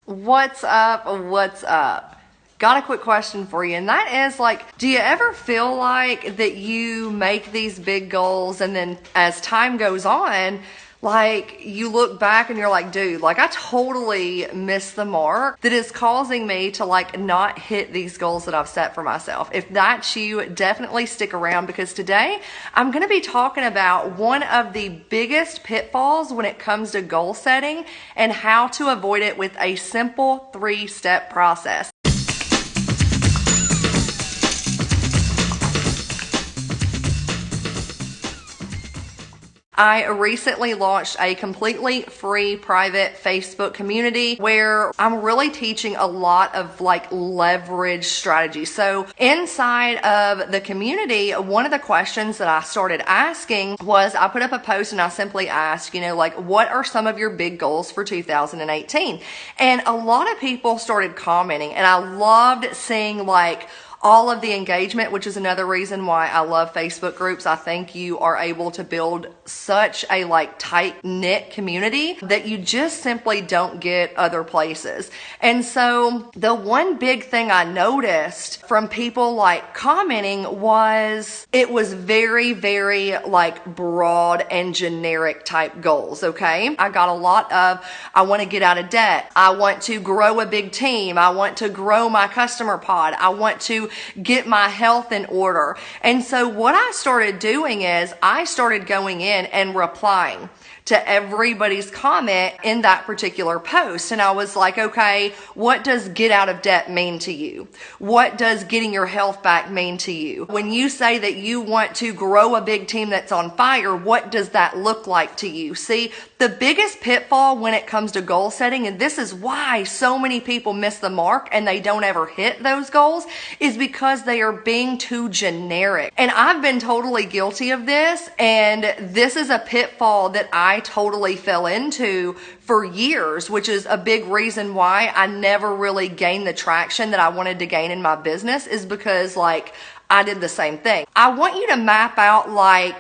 What's up? What's up? Got a quick question for you, and that is do you ever feel like that you make these big goals and then as time goes on, you look back and you're like, dude, I totally missed the mark that is causing me to not hit these goals that I've set for myself. If that's you, definitely stick around because today I'm going to be talking about one of the biggest pitfalls when it comes to goal setting and how to avoid it with a simple 3-step process. I recently launched a completely free private Facebook community where I'm really teaching a lot of leverage strategies. So inside of the community, one of the questions that I started asking was I put up a post and I simply asked, what are some of your big goals for 2018? And a lot of people started commenting and I loved seeing all of the engagement, which is another reason why I love Facebook groups. I think you are able to build such a tight-knit community that you just simply don't get other places. And so the one big thing I noticed from people commenting was it was very, very broad and generic type goals, okay? I got a lot of, I want to get out of debt. I want to grow a big team. I want to grow my customer pod. I want to get my health in order. And so what I started doing is I started going in and replying to everybody's comment in that particular post. And I was like, okay, what does get out of debt mean to you? What does getting your health back mean to you? When you say that you want to grow a big team that's on fire, what does that look like to you? See, the biggest pitfall when it comes to goal setting, and this is why so many people miss the mark and they don't ever hit those goals, is because they are being too generic. And I've been totally guilty of this, and this is a pitfall that I totally fell into for years, which is a big reason why I never really gained the traction that I wanted to gain in my business, is because I did the same thing. I want you to map out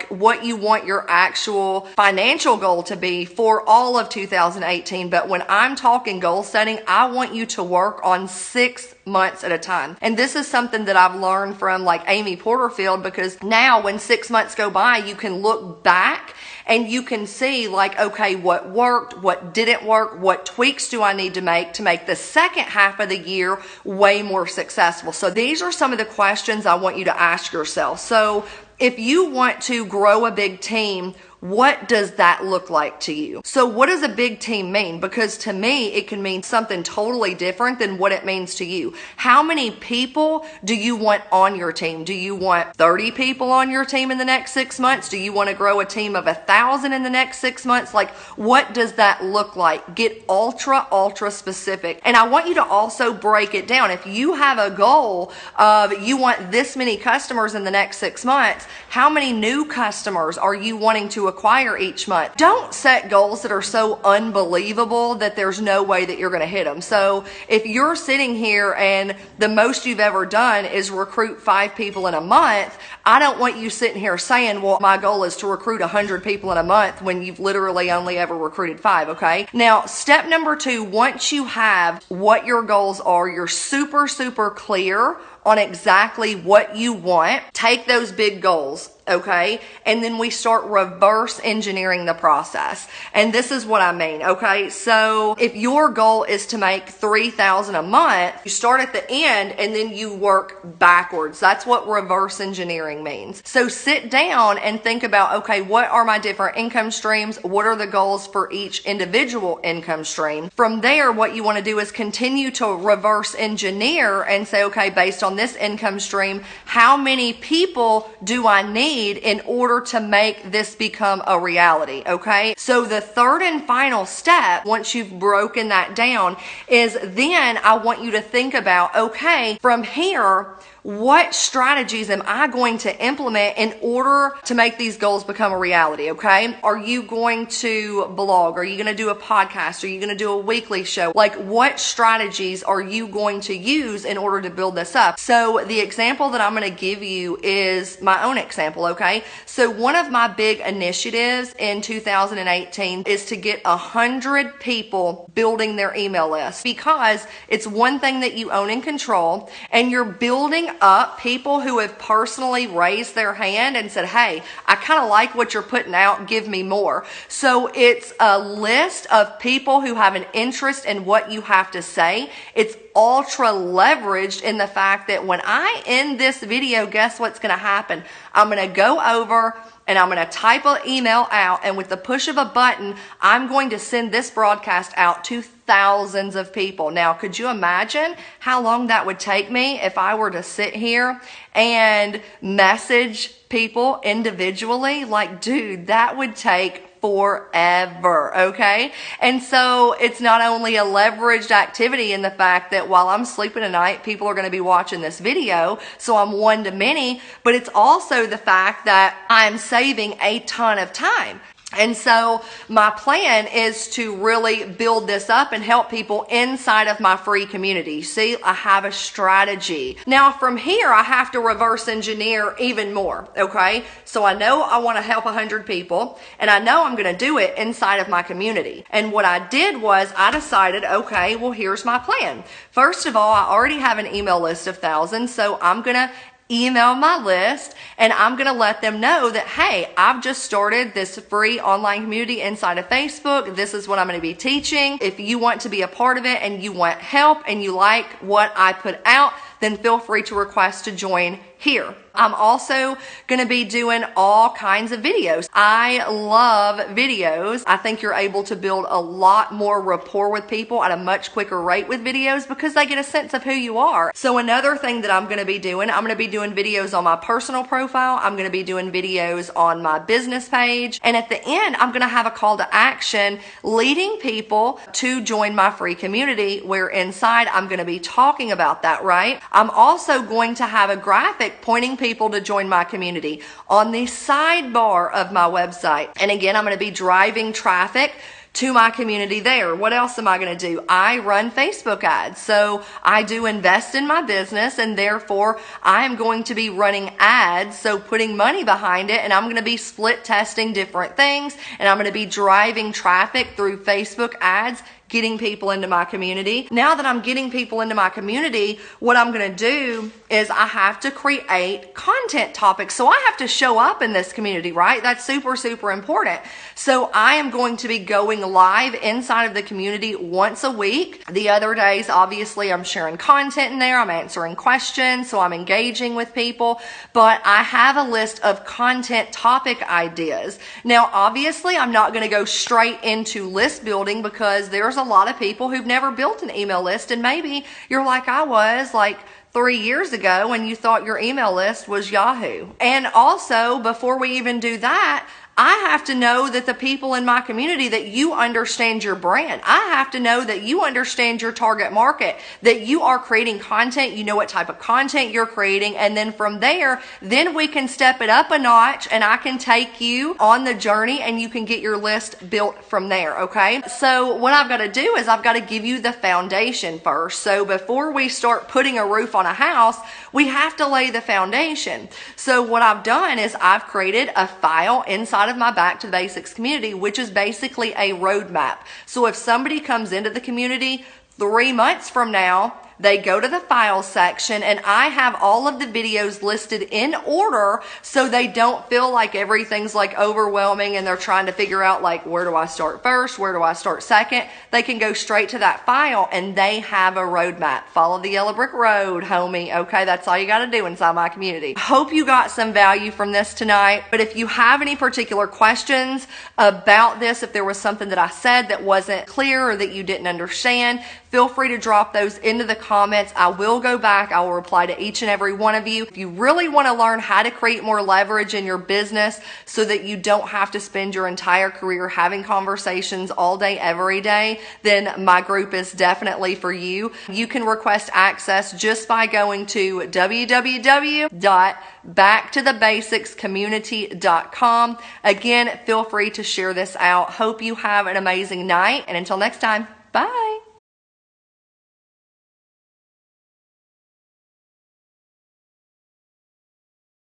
what you want your actual financial goal to be for all of 2018. But when I'm talking goal setting, I want you to work on 6 months at a time. And this is something that I've learned from Amy Porterfield, because now when 6 months go by, you can look back and you can see okay, what worked, what didn't work, what tweaks do I need to make the second half of the year way more successful. So these are some of the questions I want you to ask yourself. So if you want to grow a big team, what does that look like to you? So what does a big team mean? Because to me, it can mean something totally different than what it means to you. How many people do you want on your team? Do you want 30 people on your team in the next 6 months? Do you want to grow a team of 1,000 in the next 6 months? What does that look like? Get ultra specific. And I want you to also break it down. If you have a goal of you want this many customers in the next 6 months, how many new customers are you wanting to acquire each month? Don't set goals that are so unbelievable that there's no way that you're going to hit them. So if you're sitting here and the most you've ever done is recruit 5 people in a month, I don't want you sitting here saying, well, my goal is to recruit 100 people in a month when you've literally only ever recruited 5, okay? Now, step number 2, once you have what your goals are, you're super clear on exactly what you want, take those big goals, okay? And then we start reverse engineering the process. And this is what I mean, okay? So if your goal is to make $3,000 a month, you start at the end and then you work backwards. That's what reverse engineering means. So sit down and think about, okay, what are my different income streams? What are the goals for each individual income stream? From there, what you want to do is continue to reverse engineer and say, okay, based on this income stream, how many people do I need in order to make this become a reality? Okay. So the third and final step, once you've broken that down, is then I want you to think about, okay, from here, what strategies am I going to implement in order to make these goals become a reality, okay? Are you going to blog? Are you going to do a podcast? Are you going to do a weekly show? What strategies are you going to use in order to build this up? So the example that I'm going to give you is my own example, okay? So one of my big initiatives in 2018 is to get 100 people building their email list, because it's one thing that you own and control, and you're building up people who have personally raised their hand and said, hey, I kind of like what you're putting out, give me more. So it's a list of people who have an interest in what you have to say. It's ultra leveraged in the fact that when I end this video, guess what's going to happen? I'm going to go over and I'm going to type an email out, and with the push of a button, I'm going to send this broadcast out to thousands of people. Now, could you imagine how long that would take me if I were to sit here and message people individually? Like, dude, that would take forever, okay? And so it's not only a leveraged activity in the fact that while I'm sleeping tonight, people are going to be watching this video, so I'm one to many, but it's also the fact that I'm saving a ton of time. And so my plan is to really build this up and help people inside of my free community. See, I have a strategy. Now from here, I have to reverse engineer even more, okay? So I know I want to help 100 people, and I know I'm going to do it inside of my community. And what I did was I decided, okay, well, here's my plan. First of all, I already have an email list of thousands, so I'm going to email my list, and I'm going to let them know that, hey, I've just started this free online community inside of Facebook. This is what I'm going to be teaching. If you want to be a part of it and you want help and you like what I put out, then feel free to request to join here. I'm also going to be doing all kinds of videos. I love videos. I think you're able to build a lot more rapport with people at a much quicker rate with videos because they get a sense of who you are. So another thing that I'm going to be doing, I'm going to be doing videos on my personal profile. I'm going to be doing videos on my business page. And at the end, I'm going to have a call to action leading people to join my free community, where inside I'm going to be talking about that, right? I'm also going to have a graphic pointing people to join my community on the sidebar of my website. And again, I'm going to be driving traffic to my community there. What else am I going to do? I run Facebook ads. So I do invest in my business, and therefore I am going to be running ads. So putting money behind it, and I'm going to be split testing different things, and I'm going to be driving traffic through Facebook ads, getting people into my community. Now that I'm getting people into my community, what I'm going to do is I have to create content topics. So I have to show up in this community, right? That's super, super important. So I am going to be going live inside of the community once a week. The other days, obviously, I'm sharing content in there. I'm answering questions. So I'm engaging with people. But I have a list of content topic ideas. Now, obviously, I'm not going to go straight into list building because there's a lot of people who've never built an email list, and maybe you're like I was like 3 years ago when you thought your email list was Yahoo. And also, before we even do that, I have to know that the people in my community, that you understand your brand. I have to know that you understand your target market, that you are creating content, you know what type of content you're creating, and then from there, then we can step it up a notch, and I can take you on the journey, and you can get your list built from there, okay? So what I've got to do is I've got to give you the foundation first. So before we start putting a roof on a house, we have to lay the foundation. So what I've done is I've created a file inside of my Back to the Basics community, which is basically a roadmap. So if somebody comes into the community 3 months from now, they go to the file section, and I have all of the videos listed in order so they don't feel like everything's like overwhelming and they're trying to figure out like, where do I start first? Where do I start second? They can go straight to that file, and they have a roadmap. Follow the yellow brick road, homie. Okay, that's all you got to do inside my community. Hope you got some value from this tonight. But if you have any particular questions about this, if there was something that I said that wasn't clear or that you didn't understand, feel free to drop those into the comments. I will go back. I will reply to each and every one of you. If you really want to learn how to create more leverage in your business so that you don't have to spend your entire career having conversations all day, every day, then my group is definitely for you. You can request access just by going to www.backtothebasicscommunity.com. Again, feel free to share this out. Hope you have an amazing night, and until next time, bye.